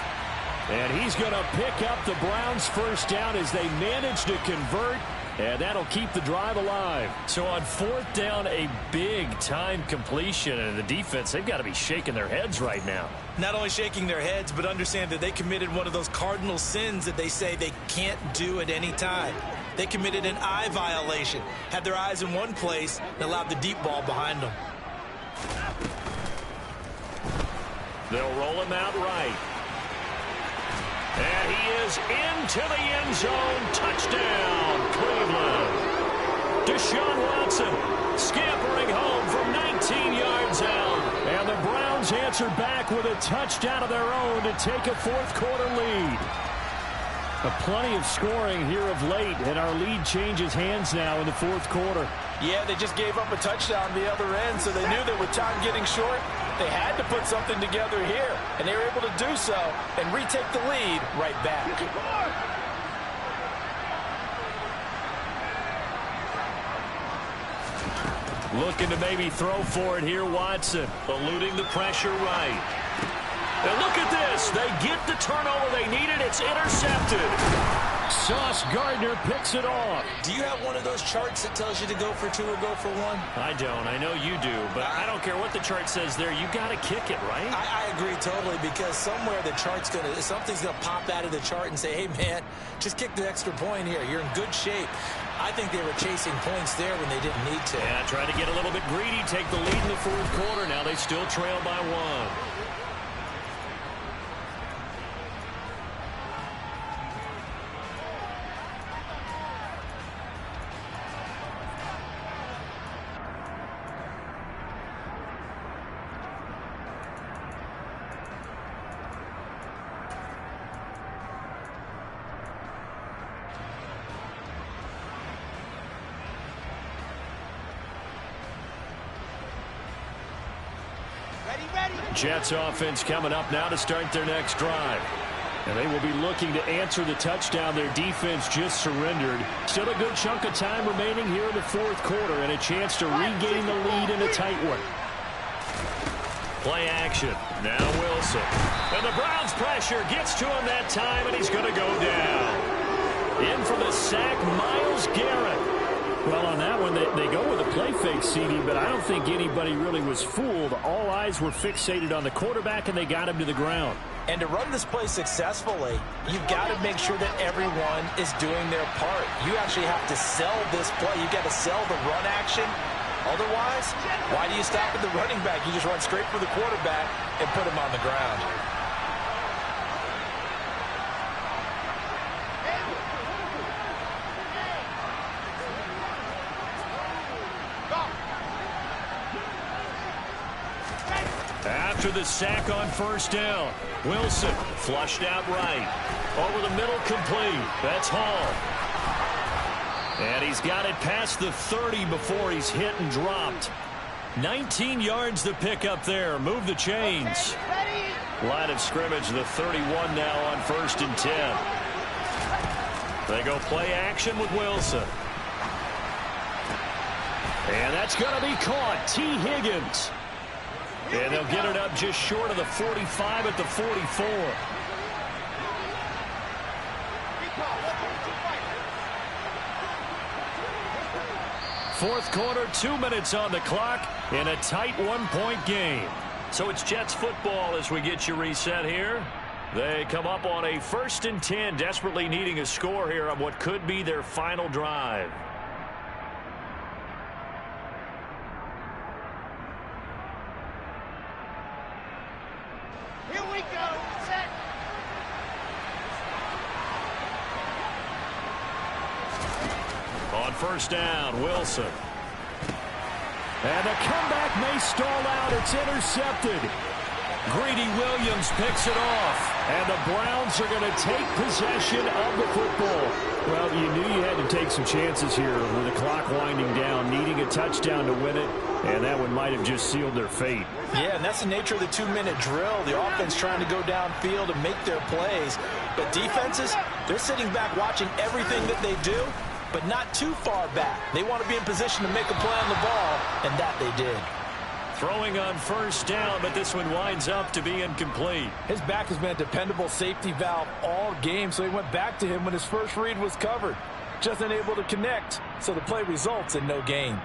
And he's going to pick up the Browns' first down as they manage to convert. And that'll keep the drive alive. So on 4th down, a big-time completion. And the defense, they've got to be shaking their heads right now. Not only shaking their heads, but understand that they committed one of those cardinal sins that they say they can't do at any time. They committed an eye violation, had their eyes in one place, and allowed the deep ball behind them. They'll roll him out right. And he is into the end zone. Touchdown, Cleveland. Deshaun Watson scampering home from 19 yards out. And the Browns answer back with a touchdown of their own to take a fourth-quarter lead. Plenty of scoring here of late, and our lead changes hands now in the fourth quarter. Yeah, they just gave up a touchdown the other end, so they knew that with time getting short, they had to put something together here, and they were able to do so and retake the lead right back. Looking to maybe throw for it here, Watson, eluding the pressure right. And look at this. They get the turnover they needed. It's intercepted. Sauce Gardner picks it off. Do you have one of those charts that tells you to go for 2 or go for 1? I don't. I know you do, but I don't care what the chart says there. You got to kick it, right? I agree totally, because somewhere the chart's something's gonna pop out of the chart and say, hey man, just kick the extra point here. You're in good shape. I think they were chasing points there when they didn't need to. Yeah, trying to get a little bit greedy, take the lead in the fourth quarter. Now they still trail by 1. Jets offense coming up now to start their next drive. And they will be looking to answer the touchdown their defense just surrendered. Still a good chunk of time remaining here in the fourth quarter and a chance to regain the lead in a tight one. Play action. Now Wilson. And the Browns pressure gets to him that time, and he's going to go down. In for the sack, Myles Garrett. Well, on that one, they go with a play fake, CD, but I don't think anybody really was fooled. All eyes were fixated on the quarterback, and they got him to the ground. And to run this play successfully, you've got to make sure that everyone is doing their part. You actually have to sell this play. You've got to sell the run action Otherwise, why do you stop at the running back? You just run straight for the quarterback and put him on the ground. After the sack on first down, Wilson flushed out right. Over the middle, complete. That's Hall. And he's got it past the 30 before he's hit and dropped. 19 yards to pick up there. Move the chains. Line of scrimmage, the 31 now on 1st and 10. They go play action with Wilson. And that's going to be caught. T. Higgins. And they'll get it up just short of the 45 at the 44. Fourth quarter, 2 minutes on the clock in a tight one-point game. So it's Jets football as we get you reset here. They come up on a 1st and 10, desperately needing a score here on what could be their final drive. Here we go. Set. On first down, Wilson. And the comeback may stall out. It's intercepted. Greedy Williams picks it off. And the Browns are going to take possession of the football. Well, you knew you had to take some chances here with the clock winding down, needing a touchdown to win it, and that one might have just sealed their fate. Yeah, and that's the nature of the 2-minute drill. The offense trying to go downfield and make their plays. But defenses, they're sitting back watching everything that they do, but not too far back. They want to be in position to make a play on the ball, and that they did. Throwing on first down, but this one winds up to be incomplete. His back has been a dependable safety valve all game, so he went back to him when his first read was covered. Just unable to connect, so the play results in no gain.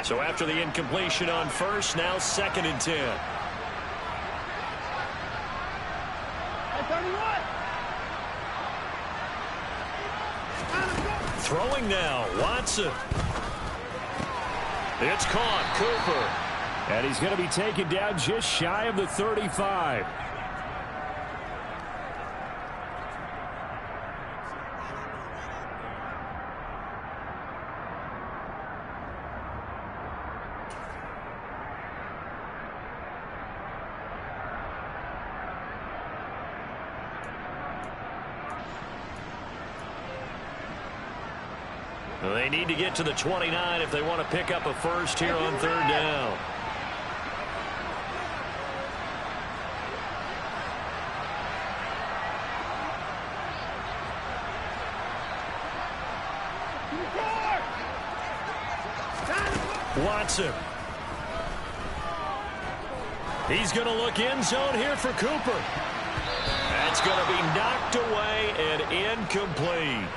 So after the incompletion on first, now 2nd and 10. At 31. Throwing now, Watson. It's caught, Cooper. And he's going to be taken down just shy of the 35. They need to get to the 29 if they want to pick up a first here on 3rd down. Watson. He's going to look end zone here for Cooper. That's going to be knocked away and incomplete.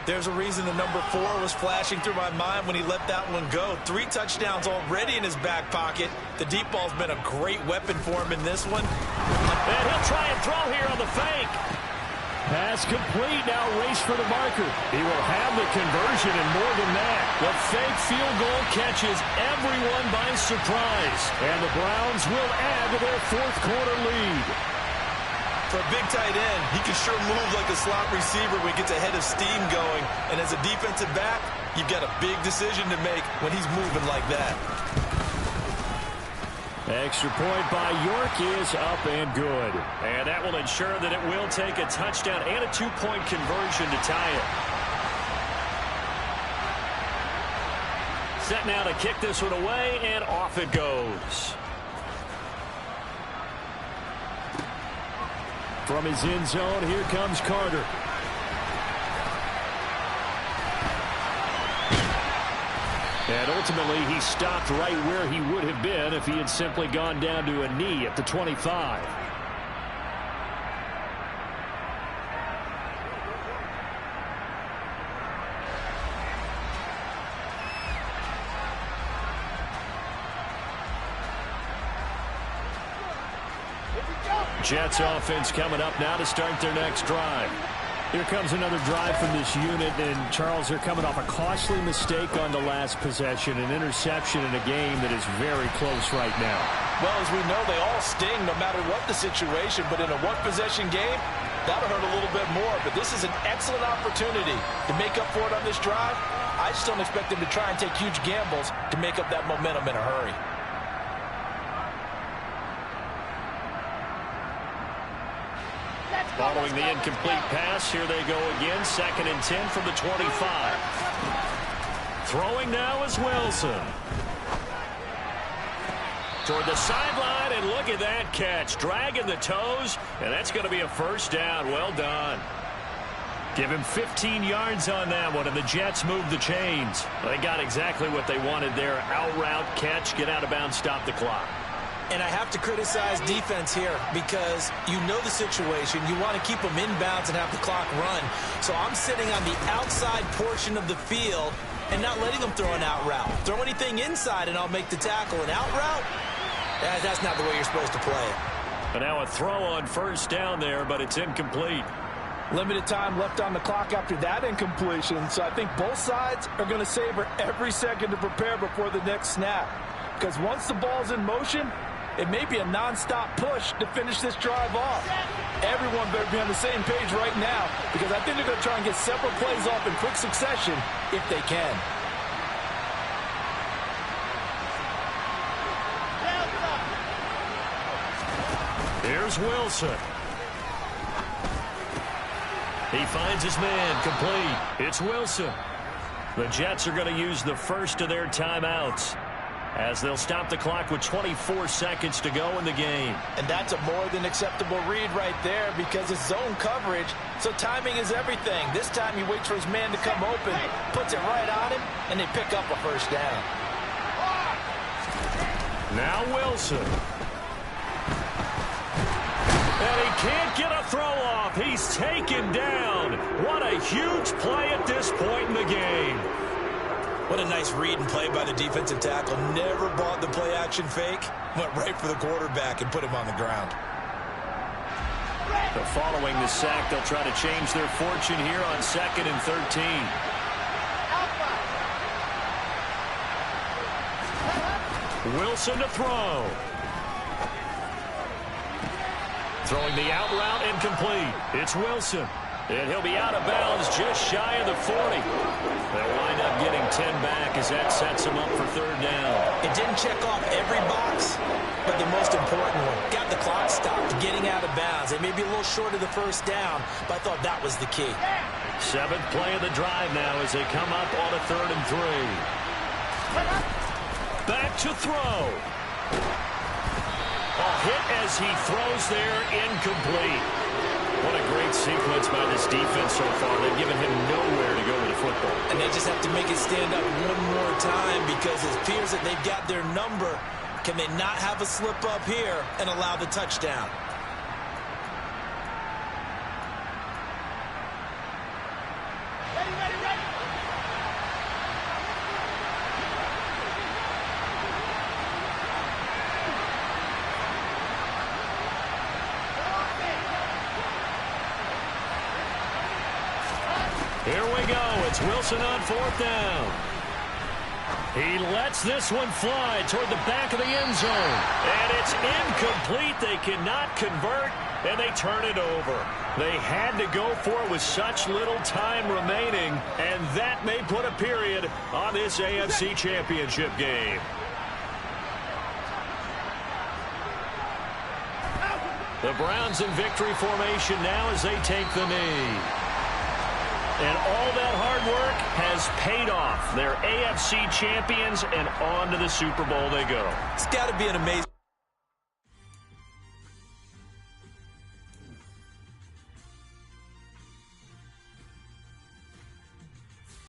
There's a reason the number 4 was flashing through my mind when he let that one go. 3 touchdowns already in his back pocket. The deep ball's been a great weapon for him in this one. And he'll try and throw here on the fake. Pass complete. Now race for the marker. He will have the conversion and more than that. The fake field goal catches everyone by surprise. And the Browns will add to their 4th quarter lead. For a big tight end, he can sure move like a slot receiver when he gets a head of steam going. And as a defensive back, you've got a big decision to make when he's moving like that. Extra point by York is up and good. And that will ensure that it will take a touchdown and a 2-point conversion to tie it. Set now to kick this one away, and off it goes. From his end zone, here comes Carter. And ultimately, he stopped right where he would have been if he had simply gone down to a knee at the 25. Jets offense coming up now to start their next drive. Here comes another drive from this unit, and Charles, they're coming off a costly mistake on the last possession, an interception in a game that is very close right now. Well, as we know, they all sting no matter what the situation, but in a one-possession game, that'll hurt a little bit more. But this is an excellent opportunity to make up for it on this drive. I just don't expect them to try and take huge gambles to make up that momentum in a hurry. Following the incomplete pass, here they go again. 2nd and 10 from the 25. Throwing now is Wilson. Toward the sideline, and look at that catch. Dragging the toes, and that's going to be a first down. Well done. Give him 15 yards on that one, and the Jets move the chains. They got exactly what they wanted there. Out route, catch, get out of bounds, stop the clock. And I have to criticize defense here because you know the situation. You want to keep them inbounds and have the clock run. So I'm sitting on the outside portion of the field and not letting them throw an out route. Throw anything inside and I'll make the tackle. An out route? That's not the way you're supposed to play it. And now a throw on first down there, but it's incomplete. Limited time left on the clock after that incompletion. So I think both sides are going to savor every second to prepare before the next snap. Because once the ball's in motion, it may be a non-stop push to finish this drive off. Everyone better be on the same page right now because I think they're going to try and get several plays off in quick succession if they can. Here's Wilson. He finds his man, complete. It's Wilson. The Jets are going to use the first of their timeouts as they'll stop the clock with 24 seconds to go in the game. And that's a more than acceptable read right there because it's zone coverage, so timing is everything. This time he waits for his man to come open, puts it right on him, and they pick up a first down. Now Wilson. And he can't get a throw off. He's taken down. What a huge play at this point in the game. What a nice read and play by the defensive tackle. Never bought the play-action fake. Went right for the quarterback and put him on the ground. But following the sack, they'll try to change their fortune here on 2nd and 13. Wilson to throw. Throwing the out route incomplete. It's Wilson. And he'll be out of bounds just shy of the 40. They'll wind up getting 10 back as that sets him up for 3rd down. It didn't check off every box, but the most important one. Got the clock stopped, getting out of bounds. They may be a little short of the first down, but I thought that was the key. 7th play of the drive now as they come up on a 3rd and 3. Back to throw. A hit as he throws there, incomplete. What a great sequence by this defense so far. They've given him nowhere to go with the football. And they just have to make it stand up one more time because it appears that they've got their number. Can they not have a slip up here and allow the touchdown? Here we go. It's Wilson on 4th down. He lets this one fly toward the back of the end zone. And it's incomplete. They cannot convert, and they turn it over. They had to go for it with such little time remaining, and that may put a period on this AFC Championship game. The Browns in victory formation now as they take the knee. And all that hard work has paid off. They're AFC champions, and on to the Super Bowl they go. It's got to be an amazing